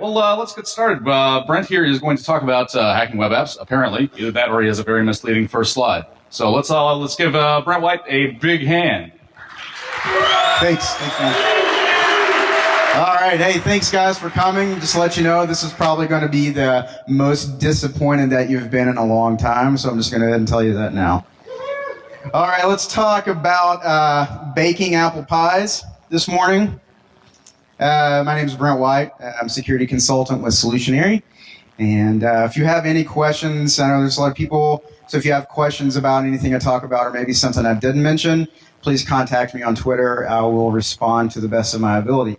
Well, let's get started. Brent here is going to talk about hacking web apps. Apparently, either that or he has a very misleading first slide. So let's give Brent White a big hand. Thanks, man. All right, hey, thanks guys for coming. Just to let you know, this is probably going to be the most disappointed that you've been in a long time, so I'm just going to go ahead and tell you that now. All right, let's talk about baking apple pies this morning. My name is Brent White. I'm a security consultant with Solutionary. And if you have any questions, I know there's a lot of people, so if you have questions about anything I talk about or maybe something I didn't mention, please contact me on Twitter. I will respond to the best of my ability.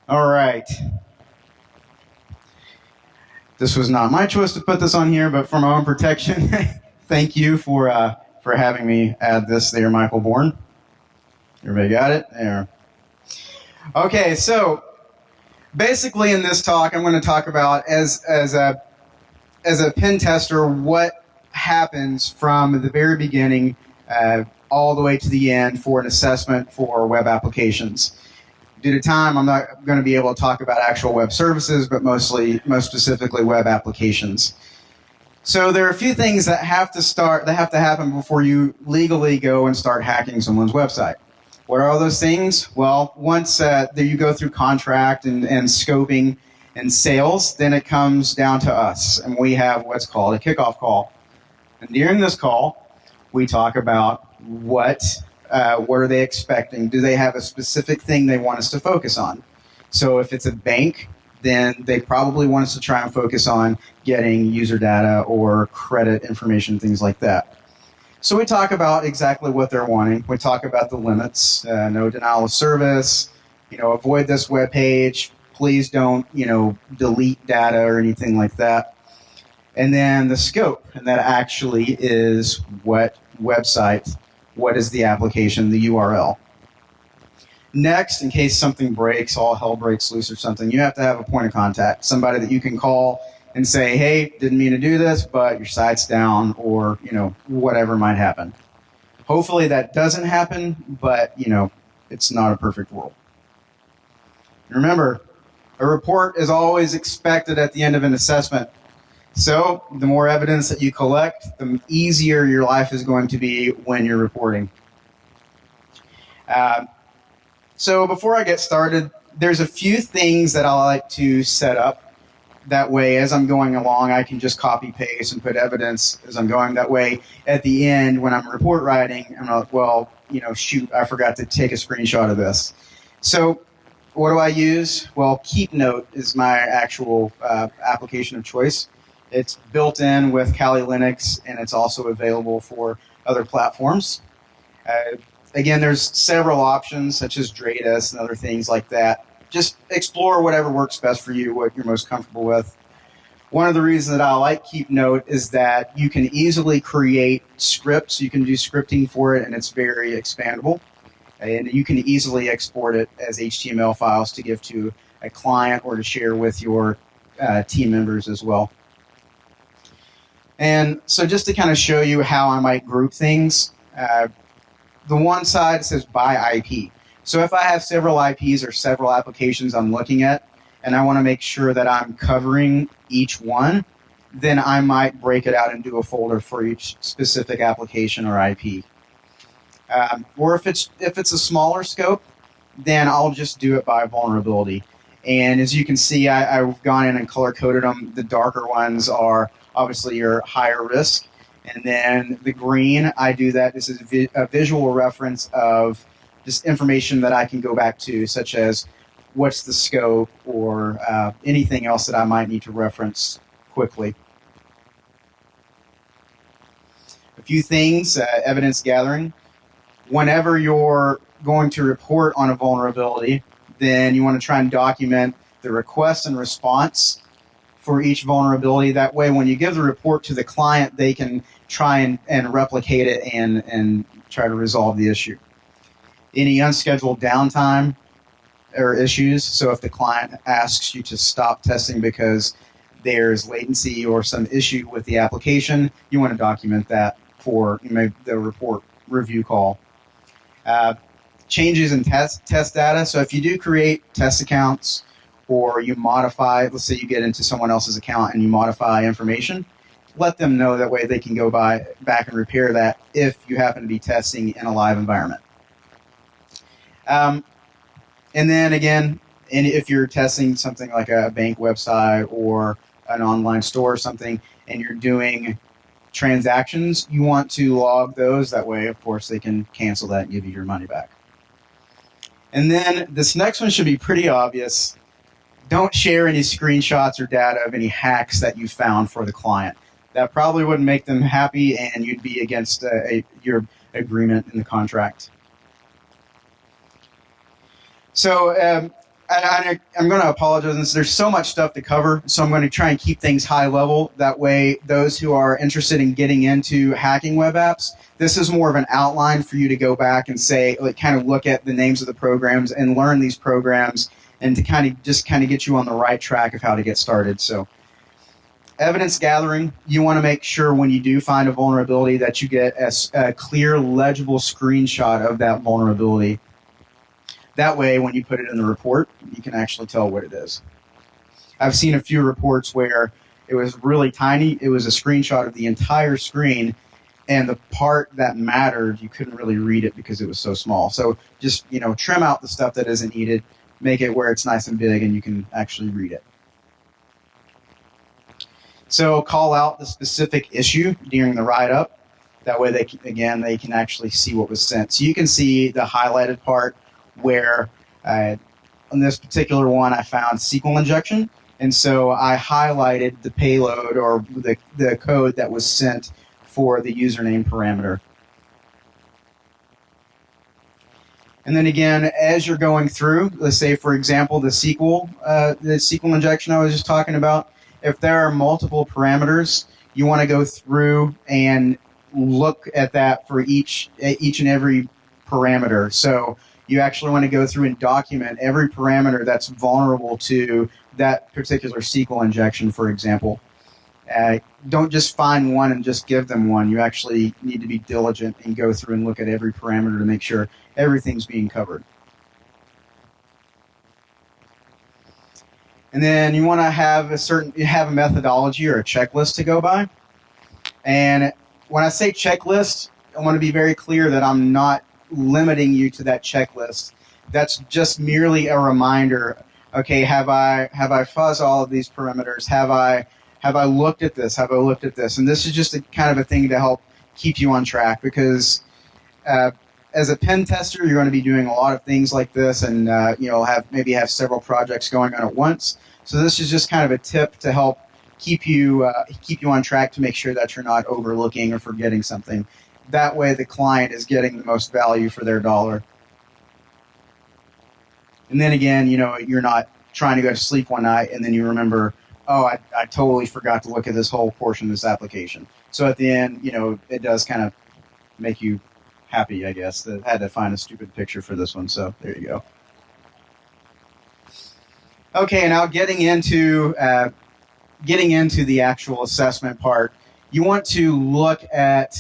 All right. This was not my choice to put this on here, but for my own protection, thank you for having me add this there, Michael Bourne. Everybody got it? There. Okay, so basically in this talk, I'm going to talk about as a pen tester what happens from the very beginning all the way to the end for an assessment for web applications. Due to time, I'm not going to be able to talk about actual web services, but most specifically web applications. So there are a few things that have to happen before you legally go and start hacking someone's website. What are all those things? Well, once you go through contract and scoping and sales, then it comes down to us, and we have what's called a kickoff call. And during this call, we talk about what are they expecting? Do they have a specific thing they want us to focus on? So if it's a bank, then they probably want us to try and focus on getting user data or credit information, things like that. So we talk about exactly what they're wanting. We talk about the limits, no denial of service, avoid this web page. Please don't, delete data or anything like that. And then the scope, and that actually is what website, what is the application, the URL. Next, in case something breaks, all hell breaks loose or something, you have to have a point of contact, somebody that you can call and say, hey, didn't mean to do this, but your site's down, or, whatever might happen. Hopefully that doesn't happen, but, it's not a perfect world. Remember, a report is always expected at the end of an assessment. So the more evidence that you collect, the easier your life is going to be when you're reporting. So before I get started, there's a few things that I like to set up. That way, as I'm going along, I can just copy paste and put evidence as I'm going. That way, at the end, when I'm report writing, I'm like, well, shoot, I forgot to take a screenshot of this. So what do I use? Well, KeepNote is my actual application of choice. It's built in with Kali Linux, and it's also available for other platforms. Again, there's several options, such as Dratus and other things like that. Just explore whatever works best for you, what you're most comfortable with. One of the reasons that I like KeepNote is that you can easily create scripts. You can do scripting for it, and it's very expandable. And you can easily export it as HTML files to give to a client or to share with your team members as well. And so just to kind of show you how I might group things, the one side says by IP. So if I have several IPs or several applications I'm looking at, and I want to make sure that I'm covering each one, then I might break it out and do a folder for each specific application or IP. Or if it's a smaller scope, then I'll just do it by vulnerability. And as you can see, I've gone in and color-coded them. The darker ones are obviously your higher risk. And then the green, I do that. This is a visual reference of just information that I can go back to, such as what's the scope or anything else that I might need to reference quickly. A few things, evidence gathering. Whenever you're going to report on a vulnerability, then you want to try and document the request and response for each vulnerability. That way, when you give the report to the client, they can try and replicate it and try to resolve the issue. Any unscheduled downtime or issues, so if the client asks you to stop testing because there's latency or some issue with the application, you want to document that for the report review call. Changes in test data. So if you do create test accounts or you modify, let's say you get into someone else's account and you modify information, let them know. That way they can go back and repair that if you happen to be testing in a live environment. And then again, if you're testing something like a bank website or an online store or something, and you're doing transactions, you want to log those. That way, of course, they can cancel that and give you your money back. And then this next one should be pretty obvious. Don't share any screenshots or data of any hacks that you found for the client. That probably wouldn't make them happy, and you'd be against your agreement in the contract. So I'm going to apologize. There's so much stuff to cover, so I'm going to try and keep things high level. That way, those who are interested in getting into hacking web apps, this is more of an outline for you to go back and say, like, kind of look at the names of the programs and learn these programs, and to kind of get you on the right track of how to get started. So, evidence gathering, you want to make sure when you do find a vulnerability that you get a clear, legible screenshot of that vulnerability. That way, when you put it in the report, you can actually tell what it is. I've seen a few reports where it was really tiny. It was a screenshot of the entire screen, and the part that mattered, you couldn't really read it because it was so small. So just, trim out the stuff that isn't needed, make it where it's nice and big and you can actually read it. So call out the specific issue during the write-up. That way, they can actually see what was sent. So you can see the highlighted part where on this particular one I found SQL injection, and so I highlighted the payload or the code that was sent for the username parameter. And then again, as you're going through, let's say for example the SQL injection I was just talking about, if there are multiple parameters, you want to go through and look at that for each and every parameter. So you actually want to go through and document every parameter that's vulnerable to that particular SQL injection, for example. Don't just find one and just give them one. You actually need to be diligent and go through and look at every parameter to make sure everything's being covered. And then you want to have a methodology or a checklist to go by. And when I say checklist, I want to be very clear that I'm not limiting you to that checklist. That's just merely a reminder. Okay, have I fuzzed all of these parameters? Have I looked at this? Have I looked at this? And this is just a kind of a thing to help keep you on track, because as a pen tester, you're going to be doing a lot of things like this, and maybe have several projects going on at once. So this is just kind of a tip to help keep you on track, to make sure that you're not overlooking or forgetting something. That way, the client is getting the most value for their dollar. And then again, you're not trying to go to sleep one night and then you remember, oh, I totally forgot to look at this whole portion of this application. So at the end, it does kind of make you happy, I guess. I had to find a stupid picture for this one, so there you go. Okay, now getting into the actual assessment part, you want to look at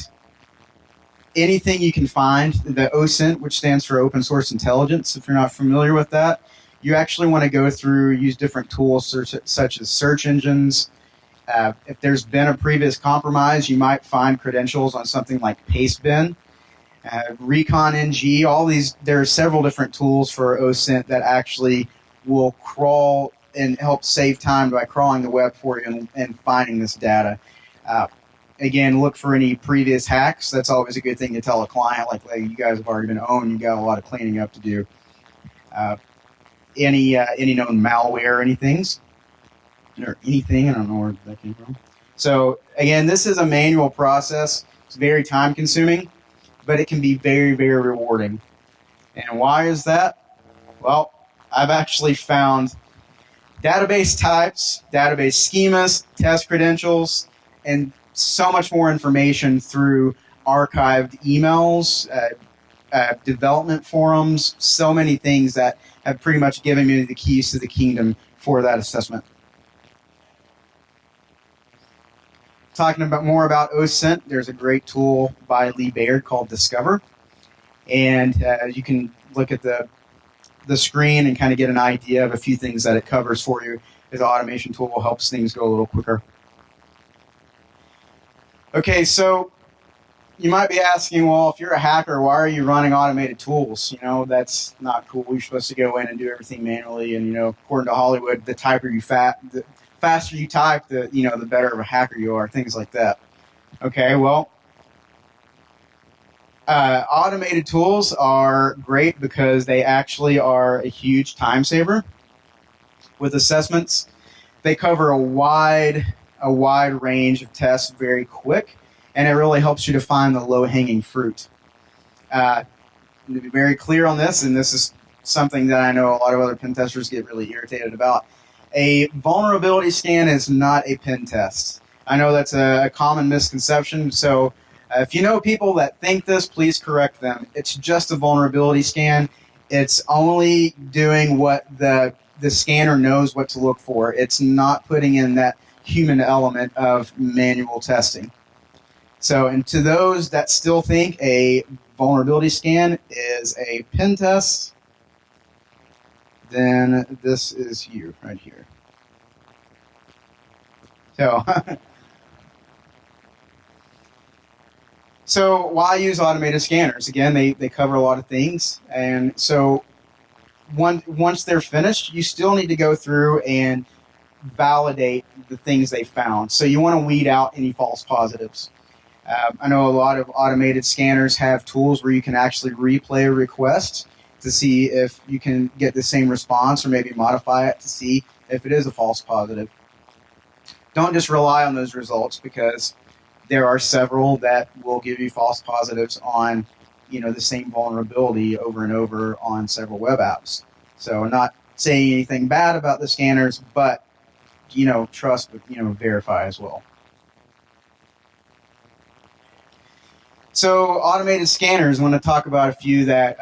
anything you can find. The OSINT, which stands for Open Source Intelligence, if you're not familiar with that, you actually want to go through, use different tools such as search engines. If there's been a previous compromise, you might find credentials on something like Pastebin, ReconNG, all these. There are several different tools for OSINT that actually will crawl and help save time by crawling the web for you and finding this data. Again, look for any previous hacks. That's always a good thing to tell a client, like you guys have already been owned, you got a lot of cleaning up to do. Any known malware, anything, I don't know where that came from. So again, this is a manual process. It's very time consuming, but it can be very, very rewarding. And why is that? Well, I've actually found database types, database schemas, test credentials, and so much more information through archived emails, development forums, so many things that have pretty much given me the keys to the kingdom for that assessment. Talking more about OSINT, there's a great tool by Lee Baird called Discover. And you can look at the the screen and kind of get an idea of a few things that it covers for you. This automation tool helps things go a little quicker. Okay, so you might be asking, well, if you're a hacker, why are you running automated tools? You know, that's not cool. You're supposed to go in and do everything manually. And, you know, according to Hollywood, the faster you type, the better of a hacker you are, things like that. Okay, well, automated tools are great because they actually are a huge time saver. With assessments, they cover a wide range of tests very quick, and it really helps you to find the low-hanging fruit. To be very clear on this, and this is something that I know a lot of other pen testers get really irritated about, a vulnerability scan is not a pen test. I know that's a common misconception, so if you know people that think this, please correct them. It's just a vulnerability scan. It's only doing what the scanner knows what to look for. It's not putting in that human element of manual testing. So, and to those that still think a vulnerability scan is a pen test, then this is you right here. So why use automated scanners? Again, they cover a lot of things. And so once they're finished, you still need to go through and validate the things they found. So you want to weed out any false positives. I know a lot of automated scanners have tools where you can actually replay a request to see if you can get the same response or maybe modify it to see if it is a false positive. Don't just rely on those results because there are several that will give you false positives on the same vulnerability over and over on several web apps. So I'm not saying anything bad about the scanners, but trust, but verify as well. So automated scanners, I want to talk about a few that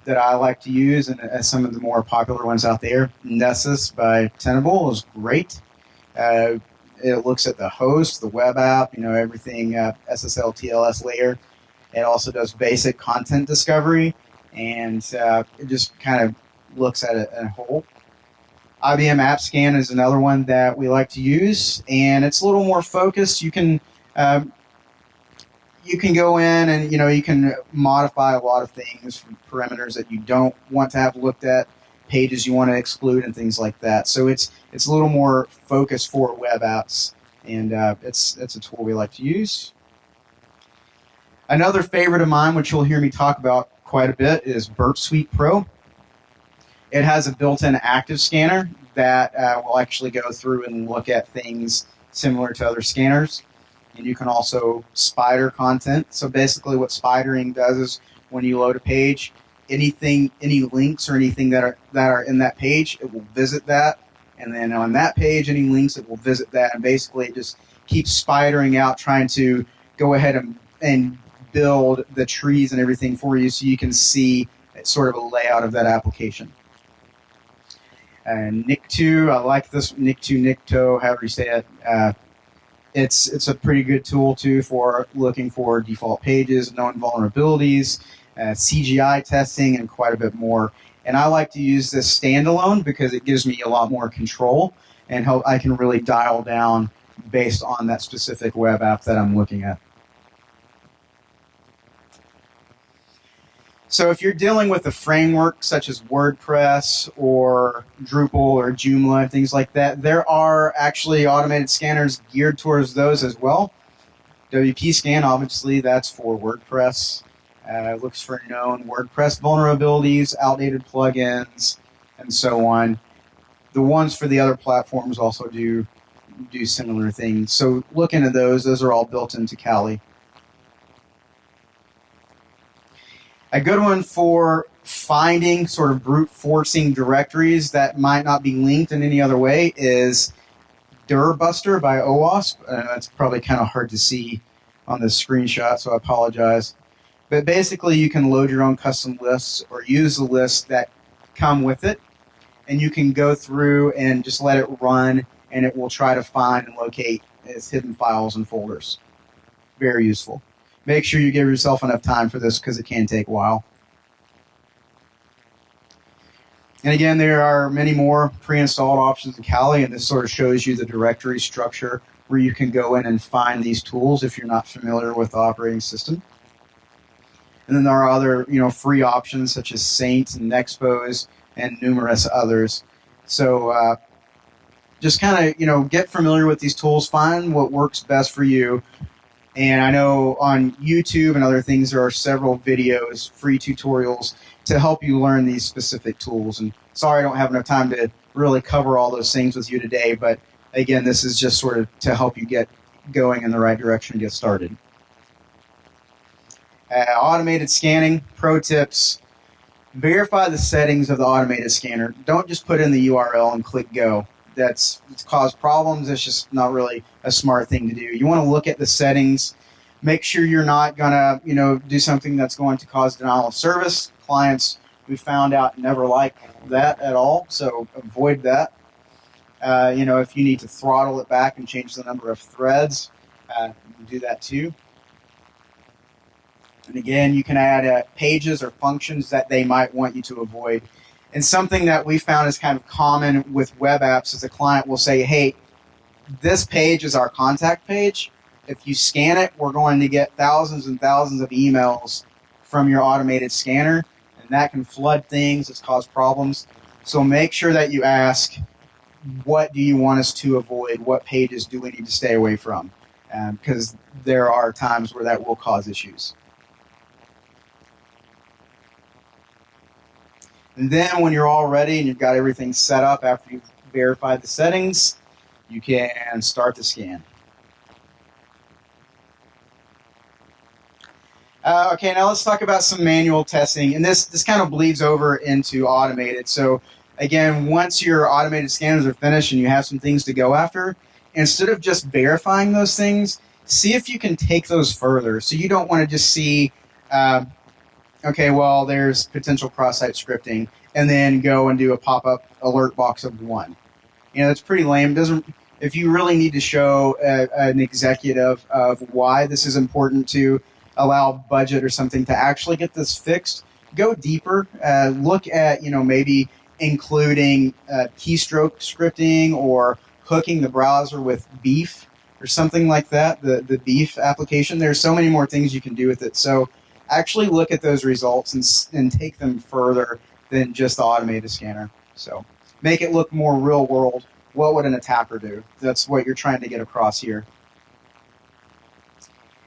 I like to use and some of the more popular ones out there. Nessus by Tenable is great. It looks at the host, the web app, everything SSL, TLS layer. It also does basic content discovery, and it just kind of looks at it in a whole. IBM AppScan is another one that we like to use, and it's a little more focused. You can go in and you can modify a lot of things from parameters that you don't want to have looked at, pages you want to exclude, and things like that. So it's a little more focused for web apps, and it's a tool we like to use. Another favorite of mine, which you'll hear me talk about quite a bit, is Burp Suite Pro. It has a built-in active scanner that will actually go through and look at things similar to other scanners. And you can also spider content. So basically what spidering does is when you load a page, any links or anything that are in that page, it will visit that. And then on that page, any links, it will visit that. And basically it just keeps spidering out, trying to go ahead and build the trees and everything for you so you can see sort of a layout of that application. And Nick2, I like this Nick2, however you say it. It's a pretty good tool too for looking for default pages, known vulnerabilities, CGI testing, and quite a bit more. And I like to use this standalone because it gives me a lot more control and I can really dial down based on that specific web app that I'm looking at. So if you're dealing with a framework such as WordPress or Drupal or Joomla, things like that, there are actually automated scanners geared towards those as well. WP Scan, obviously, that's for WordPress. Looks for known WordPress vulnerabilities, outdated plugins, and so on. The ones for the other platforms also do similar things. So look into those. Those are all built into Kali. A good one for finding sort of brute forcing directories that might not be linked in any other way is Dirbuster by OWASP. That's probably kind of hard to see on this screenshot, so I apologize. But basically, you can load your own custom lists or use the lists that come with it, and you can go through and just let it run, and it will try to find and locate its hidden files and folders. Very useful. Make sure you give yourself enough time for this because it can take a while. And again, there are many more pre-installed options in Kali, and this sort of shows you the directory structure where you can go in and find these tools if you're not familiar with the operating system. And then there are other, free options such as Saint and Nexpose and numerous others. So just kind of, get familiar with these tools, find what works best for you. And I know on YouTube and other things, there are several videos, free tutorials to help you learn these specific tools. And sorry I don't have enough time to really cover all those things with you today, but again, this is just sort of to help you get going in the right direction and get started. Automated scanning, pro tips. Verify the settings of the automated scanner. Don't just put in the URL and click go. It's caused problems. It's just not really a smart thing to do. You want to look at the settings. Make sure you're not going to, do something that's going to cause denial of service. Clients, we found out, never like that at all, so avoid that. If you need to throttle it back and change the number of threads, you can do that too. And again, you can add pages or functions that they might want you to avoid. And something that we found is kind of common with web apps is a client will say, hey, this page is our contact page. If you scan it, we're going to get thousands and thousands of emails from your automated scanner, and that can flood things. It's caused problems. So make sure that you ask, what do you want us to avoid? What pages do we need to stay away from? Because there are times where that will cause issues. And then when you're all ready and you've got everything set up after you've verified the settings, you can start the scan. Okay, now let's talk about some manual testing. And this kind of bleeds over into automated. So again, once your automated scanners are finished and you have some things to go after, instead of just verifying those things, see if you can take those further. So you don't want to just see, okay, well, there's potential cross-site scripting, and then go and do a pop-up alert box of 1. That's pretty lame. If you really need to show an executive of why this is important to allow budget or something to actually get this fixed, go deeper. Look at, maybe including keystroke scripting or hooking the browser with Beef or something like that, the Beef application. There's so many more things you can do with it. So actually look at those results and take them further than just the automated scanner. So make it look more real world. What would an attacker do? That's what you're trying to get across here.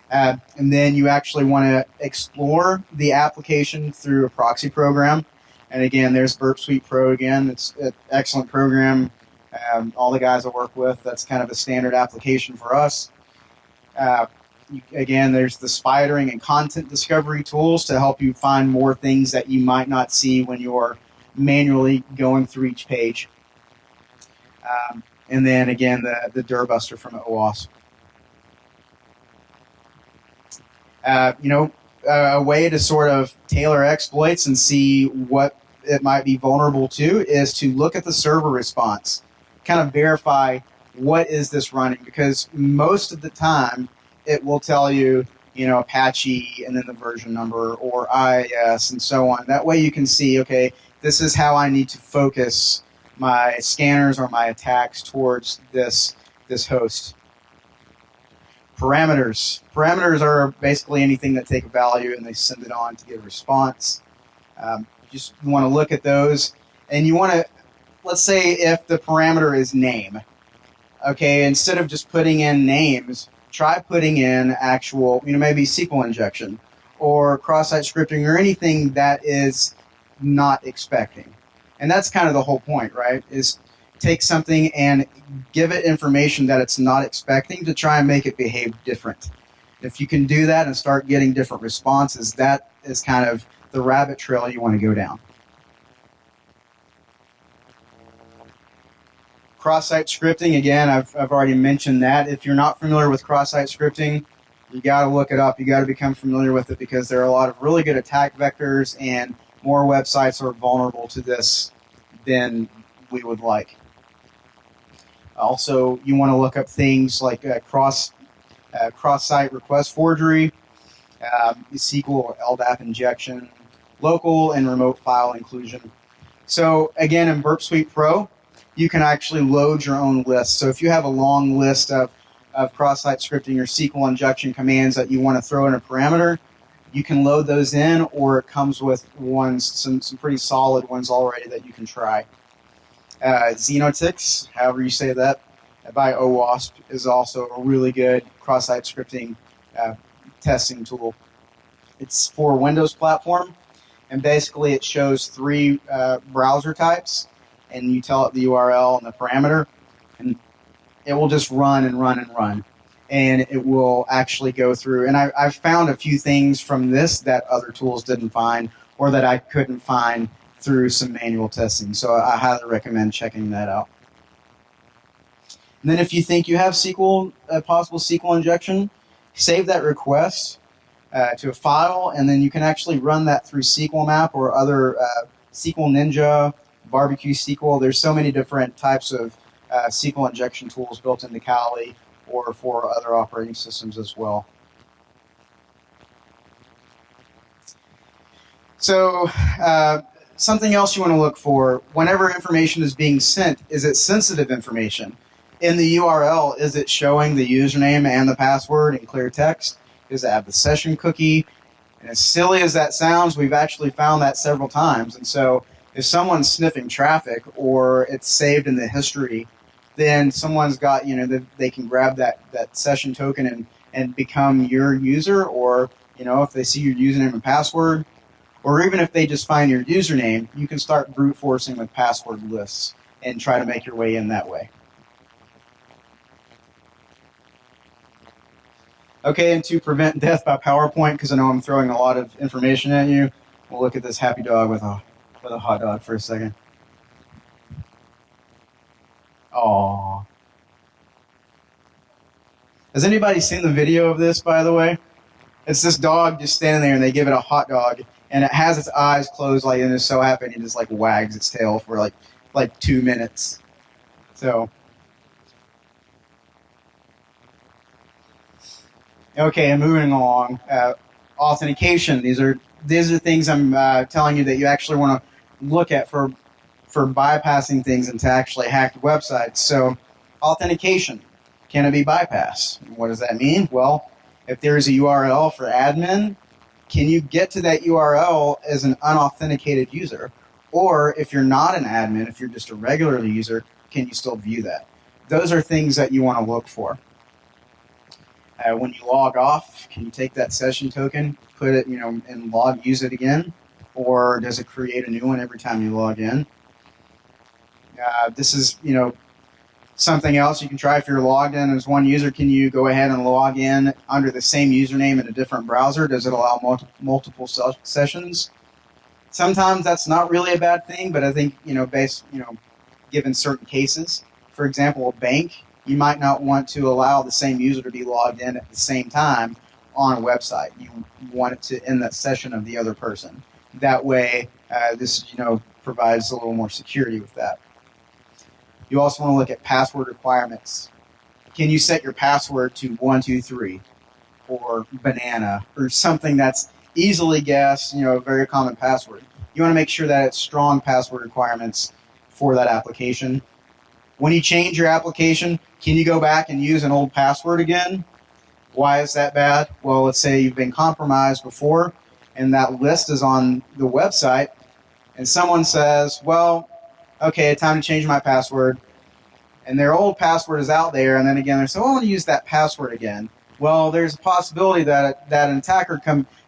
And then you actually want to explore the application through a proxy program. And again, there's Burp Suite Pro again. It's an excellent program. All the guys I work with, that's kind of a standard application for us. Again, there's the spidering and content discovery tools to help you find more things that you might not see when you're manually going through each page. And then again, the Durbuster from OWASP. A way to sort of tailor exploits and see what it might be vulnerable to is to look at the server response, kind of verify what is this running, because most of the time it will tell you, Apache and then the version number or IIS and so on. That way you can see, okay, this is how I need to focus my scanners or my attacks towards this host. Parameters. Parameters are basically anything that take a value and they send it on to get a response. Just want to look at those, and you want to, let's say if the parameter is name, okay, instead of just putting in names, try putting in actual, maybe SQL injection or cross-site scripting or anything that is not expecting. And that's kind of the whole point, right, is take something and give it information that it's not expecting to try and make it behave different. If you can do that and start getting different responses, that is kind of the rabbit trail you want to go down. Cross-site scripting, again, I've already mentioned that. If you're not familiar with cross-site scripting, you got to look it up. You got to become familiar with it because there are a lot of really good attack vectors, and more websites are vulnerable to this than we would like. Also, you want to look up things like cross-site request forgery, SQL or LDAP injection, local and remote file inclusion. So again, in Burp Suite Pro, you can actually load your own list. So if you have a long list of cross-site scripting or SQL injection commands that you want to throw in a parameter, you can load those in, or it comes with some pretty solid ones already that you can try. Xenotix, however you say that, by OWASP, is also a really good cross-site scripting testing tool. It's for Windows platform, and basically it shows 3 browser types, and you tell it the URL and the parameter, and it will just run and run and run. And it will actually go through. And I've found a few things from this that other tools didn't find, or that I couldn't find through some manual testing. So I highly recommend checking that out. And then if you think you have possible SQL injection, save that request to a file, and then you can actually run that through SQL Map or other SQL Ninja, Barbecue SQL. There's so many different types of SQL injection tools built into Kali or for other operating systems as well. So something else you want to look for, whenever information is being sent, is it sensitive information? In the URL, is it showing the username and the password in clear text? Does it have the session cookie? And as silly as that sounds, we've actually found that several times. And so if someone's sniffing traffic or it's saved in the history, then someone's got, they can grab that session token and become your user, or, if they see your username and password, or even if they just find your username, you can start brute forcing with password lists and try to make your way in that way. Okay, and to prevent death by PowerPoint, because I know I'm throwing a lot of information at you, we'll look at this happy dog with a hot dog for a second. Aww. Has anybody seen the video of this, by the way? It's this dog just standing there, and they give it a hot dog, and it has its eyes closed, and it's so happy, and it just wags its tail for like 2 minutes. So, okay, and moving along, authentication. These are things I'm telling you that you actually want to look at for bypassing things and to actually hack websites. So, authentication, can it be bypassed? What does that mean? Well, if there is a URL for admin, can you get to that URL as an unauthenticated user? Or if you're not an admin, if you're just a regular user, can you still view that? Those are things that you want to look for. When you log off, can you take that session token, put it, and use it again? Or does it create a new one every time you log in? This is, something else you can try. If you're logged in as one user, can you go ahead and log in under the same username in a different browser? Does it allow multiple sessions? Sometimes that's not really a bad thing, but I think, given certain cases, for example, a bank, you might not want to allow the same user to be logged in at the same time on a website. You want it to end that session of the other person. That way, this, provides a little more security with that. You also want to look at password requirements. Can you set your password to 123 or banana or something that's easily guessed, a very common password? You want to make sure that it's strong password requirements for that application. When you change your application, can you go back and use an old password again? Why is that bad? Well, let's say you've been compromised before and that list is on the website, and someone says, well, okay, time to change my password, and their old password is out there, and then again, they're saying, I want to use that password again. Well, there's a possibility that an attacker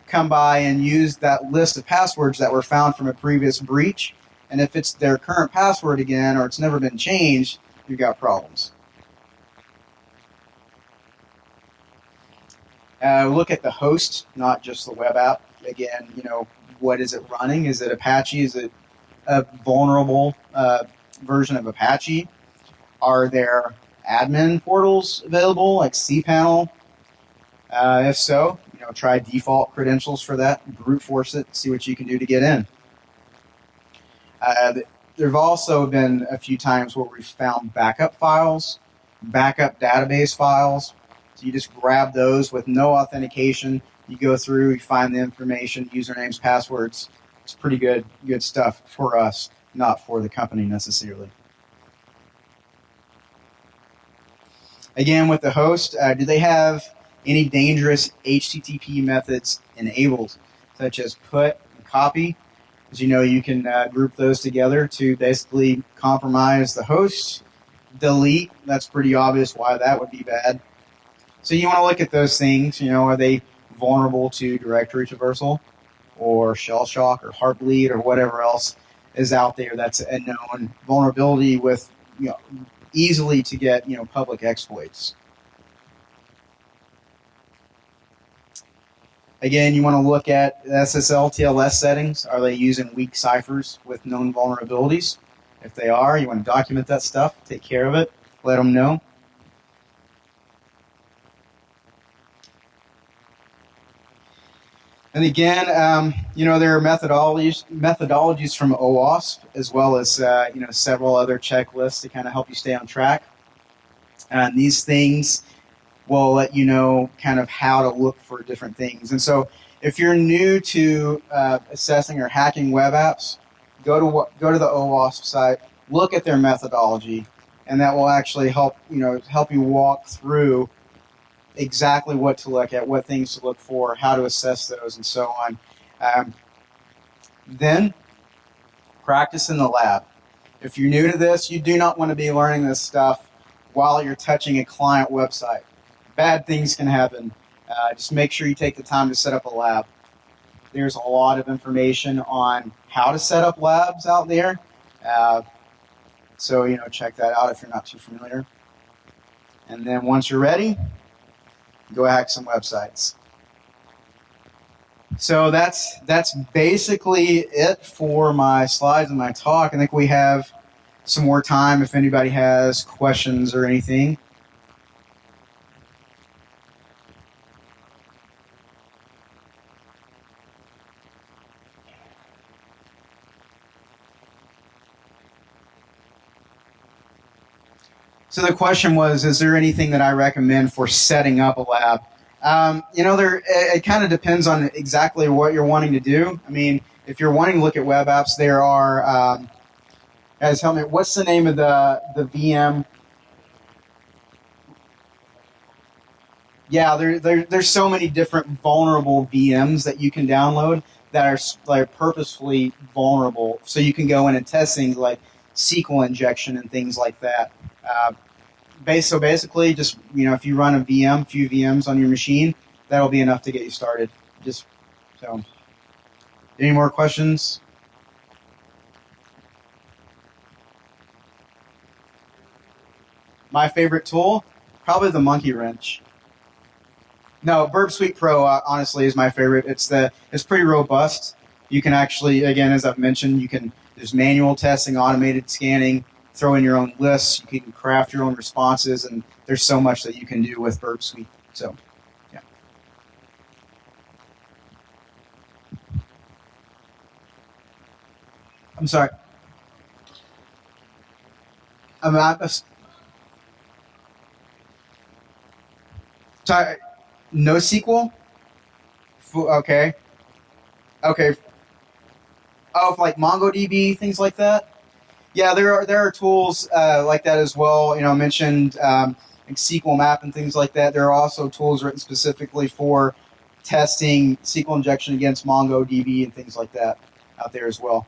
come by and use that list of passwords that were found from a previous breach, and if it's their current password again, or it's never been changed, you've got problems. Look at the host, not just the web app. Again, what is it running? Is it Apache? Is it a vulnerable version of Apache? Are there admin portals available, like cPanel? If so, try default credentials for that, brute force it, see what you can do to get in. There have also been a few times where we've found backup files, backup database files. So you just grab those with no authentication. You go through, you find the information, usernames, passwords. It's pretty good stuff for us not for the company necessarily. Again, with the host, do they have any dangerous HTTP methods enabled, such as put and copy? As you know, you can group those together to basically compromise the host. Delete, that's pretty obvious why that would be bad. So you want to look at those things. Are they vulnerable to directory traversal or shell shock or heartbleed or whatever else is out there that's a known vulnerability with easily to get public exploits. Again, you want to look at SSL TLS settings. Are they using weak ciphers with known vulnerabilities? If they are, you want to document that stuff, take care of it, let them know. And again, there are methodologies from OWASP as well as several other checklists to kind of help you stay on track. And these things will let you know kind of how to look for different things. And so, if you're new to assessing or hacking web apps, go to the OWASP site, look at their methodology, and that will actually help you walk through exactly what to look at, what things to look for, how to assess those, and so on. Then, practice in the lab. If you're new to this, you do not want to be learning this stuff while you're touching a client website. Bad things can happen. Just make sure you take the time to set up a lab. There's a lot of information on how to set up labs out there. So, check that out if you're not too familiar. And then once you're ready, go hack some websites. So that's basically it for my slides and my talk. I think we have some more time if anybody has questions or anything. So the question was, is there anything that I recommend for setting up a lab? It kind of depends on exactly what you're wanting to do. I mean, if you're wanting to look at web apps, there are, guys, help me, what's the name of the VM? Yeah, there's so many different vulnerable VMs that you can download that are like purposefully vulnerable. So you can go in and test things like SQL injection and things like that. So basically, just if you run a few VMs on your machine, that'll be enough to get you started. Any more questions? My favorite tool, probably the monkey wrench. No, Burp Suite Pro honestly is my favorite. It's pretty robust. You can actually, again, as I've mentioned, there's manual testing, automated scanning, throw in your own lists, you can craft your own responses, and there's so much that you can do with Burp Suite. So, yeah. I'm sorry. Sorry. NoSQL? Okay. Okay. Oh, like MongoDB, things like that? Yeah, there are tools like that as well. I mentioned like SQL Map and things like that. There are also tools written specifically for testing SQL injection against MongoDB and things like that out there as well.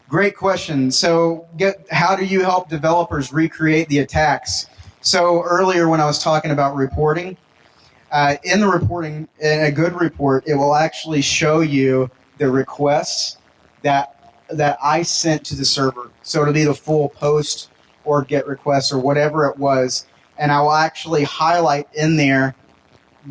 Great question. So, how do you help developers recreate the attacks? So earlier when I was talking about reporting, in the reporting, in a good report, it will actually show you the requests that I sent to the server. So it'll be the full post or GET request or whatever it was, and I will actually highlight in there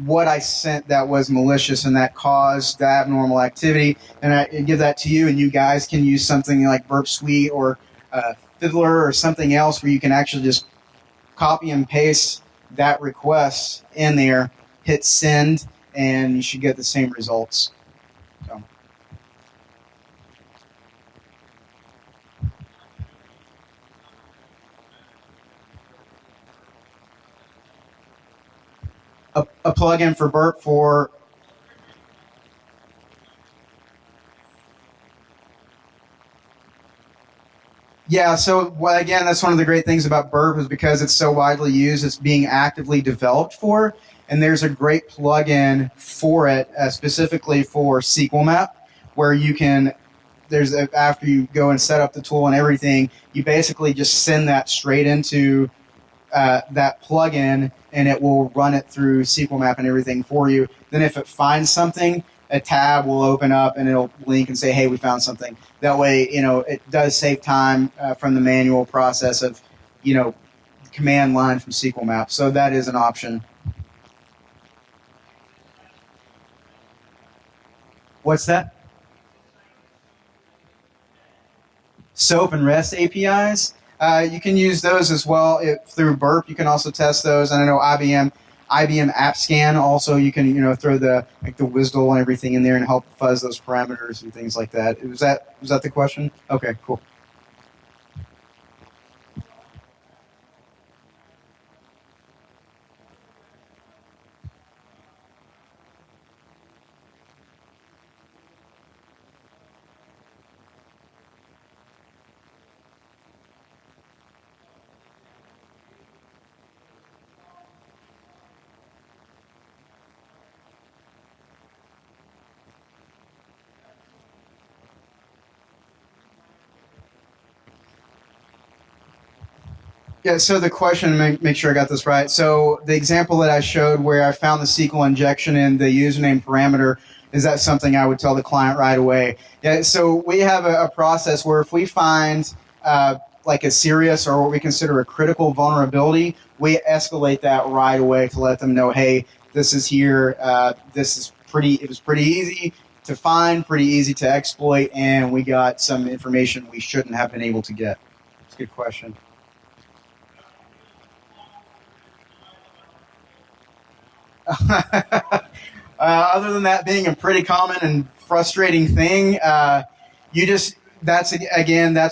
what I sent that was malicious and that caused the abnormal activity, and I give that to you, and you guys can use something like Burp Suite or Fiddler or something else where you can actually just copy and paste that request in there, hit send, and you should get the same results. So. a plugin for Burp for... Yeah, so well, again, that's one of the great things about Burp is because it's so widely used, it's being actively developed for, and there's a great plugin for it, specifically for SQL Map, where you can, after you go and set up the tool and everything, you basically just send that straight into that plugin, and it will run it through SQL Map and everything for you. Then if it finds something, a tab will open up and it'll link and say, hey, we found something. That way, it does save time from the manual process of, command line from SQL Map. So that is an option. What's that? SOAP and REST APIs. You can use those as well through Burp. You can also test those. And I know IBM AppScan also. You can throw the WSDL and everything in there and help fuzz those parameters and things like that. Was that the question? Okay, cool. Yeah, so the question, make sure I got this right. So the example that I showed where I found the SQL injection in the username parameter, is that something I would tell the client right away? Yeah, so we have a process where if we find like a serious or what we consider a critical vulnerability, we escalate that right away to let them know, hey, this is here. It was pretty easy to find, pretty easy to exploit, and we got some information we shouldn't have been able to get. That's a good question. Other than that being a pretty common and frustrating thing, that's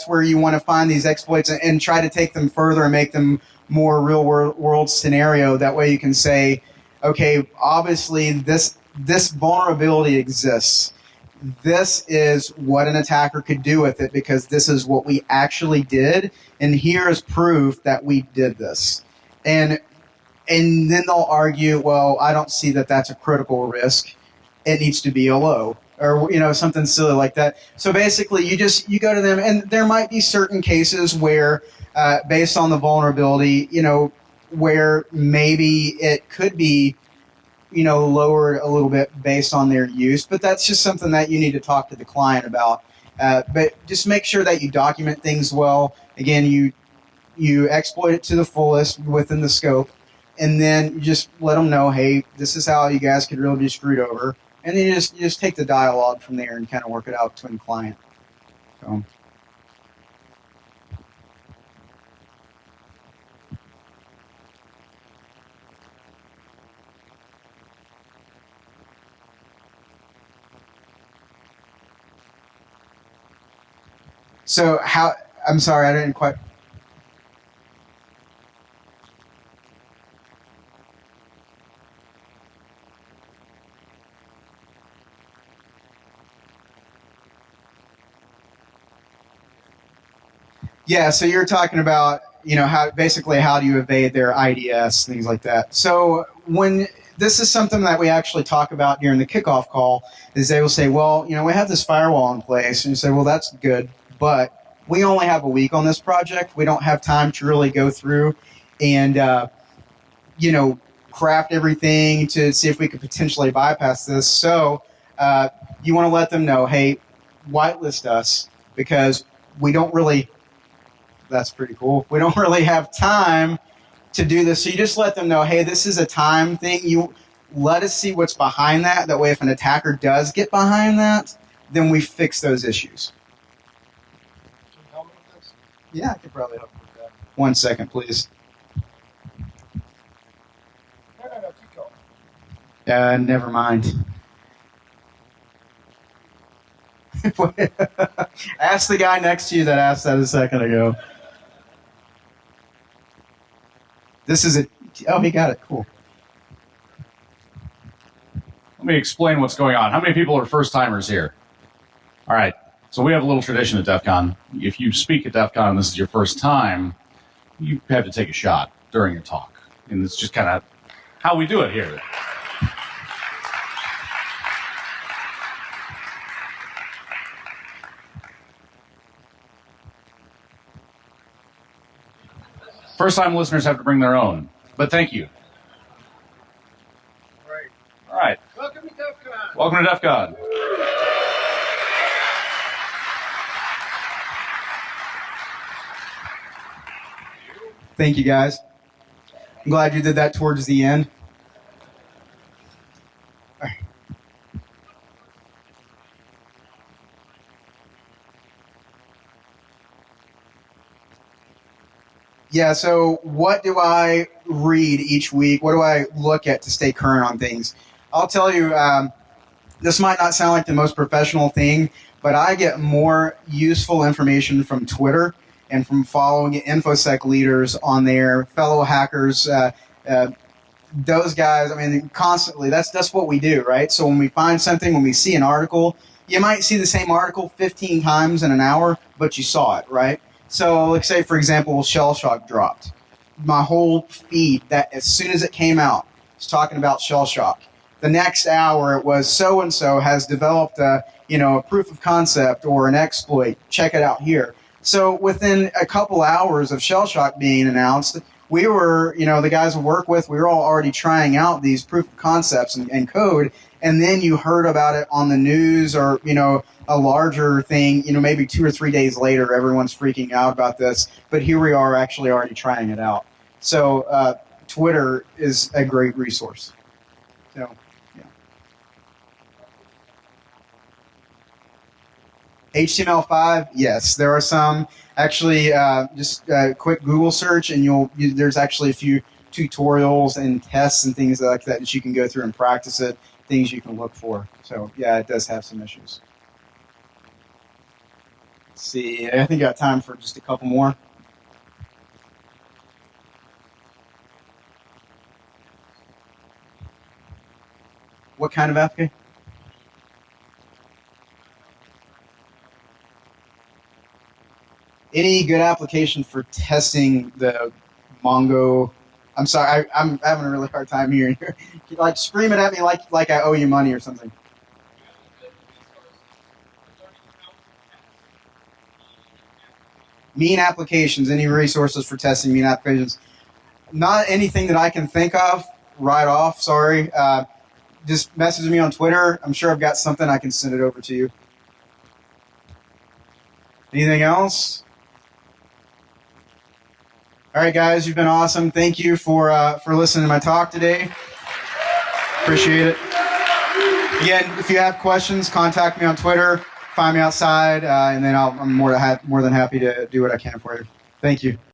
where you want to find these exploits and try to take them further and make them more real world scenario. That way you can say, okay, obviously this vulnerability exists. This is what an attacker could do with it because this is what we actually did, and here is proof that we did this. And then they'll argue, well, I don't see that that's a critical risk. It needs to be a low, or something silly like that. So basically, you go to them, and there might be certain cases where, based on the vulnerability, where maybe it could be, lowered a little bit based on their use. But that's just something that you need to talk to the client about. But just make sure that you document things well. Again, you exploit it to the fullest within the scope. And then you just let them know, hey, this is how you guys could really be screwed over. And then you just take the dialogue from there and kind of work it out between the client. So I'm sorry, I didn't quite... Yeah, so you're talking about, how do you evade their IDS, things like that. So this is something that we actually talk about during the kickoff call, is they will say, well, we have this firewall in place. And you say, well, that's good, but we only have a week on this project. We don't have time to really go through and, craft everything to see if we could potentially bypass this. So you want to let them know, hey, whitelist us because we don't really... That's pretty cool. We don't really have time to do this. So you just let them know, hey, this is a time thing. You let us see what's behind that. That way, if an attacker does get behind that, then we fix those issues. Can you help me with this? Yeah, I could probably help with that. 1 second, please. No, keep going. Never mind. Ask the guy next to you that asked that a second ago. This is it. Oh, he got it. Cool. Let me explain what's going on. How many people are first-timers here? All right. So we have a little tradition at DEF CON. If you speak at DEF CON and this is your first time, you have to take a shot during your talk. And it's just kind of how we do it here. First-time listeners have to bring their own, but thank you. Right. All right. Welcome to DEF CON. Welcome to DEF CON. Thank you, guys. I'm glad you did that towards the end. All right. Yeah, so what do I read each week? What do I look at to stay current on things? I'll tell you, this might not sound like the most professional thing, but I get more useful information from Twitter and from following InfoSec leaders on there, fellow hackers, those guys. I mean, constantly. That's what we do, right? So when we find something, when we see an article, you might see the same article 15 times in an hour, but you saw it, right? So let's say, for example, Shell Shock dropped. My whole feed, that as soon as it came out, was talking about Shell Shock. The next hour, it was so-and-so has developed a proof of concept or an exploit. Check it out here. So within a couple hours of Shell Shock being announced, we were, the guys we work with, we were all already trying out these proof of concepts and code. And then you heard about it on the news or, a larger thing, maybe 2 or 3 days later, everyone's freaking out about this. But here we are actually already trying it out. So Twitter is a great resource. So, yeah. HTML5, yes, there are some. Actually, just a quick Google search, and there's actually a few tutorials and tests and things like that you can go through and practice it, things you can look for. So, yeah, it does have some issues. Let's see, I think I got time for just a couple more. What kind of application? Any good application for testing the Mongo? I'm sorry, I'm having a really hard time hearing you. Like, scream it at me like I owe you money or something. Mean applications, any resources for testing mean applications? Not anything that I can think of right off, sorry. Just message me on Twitter. I'm sure I've got something I can send it over to you. Anything else? All right, guys, you've been awesome. Thank you for listening to my talk today. Appreciate it. Again, if you have questions, contact me on Twitter. Find me outside, and then I'm more than happy to do what I can for you. Thank you.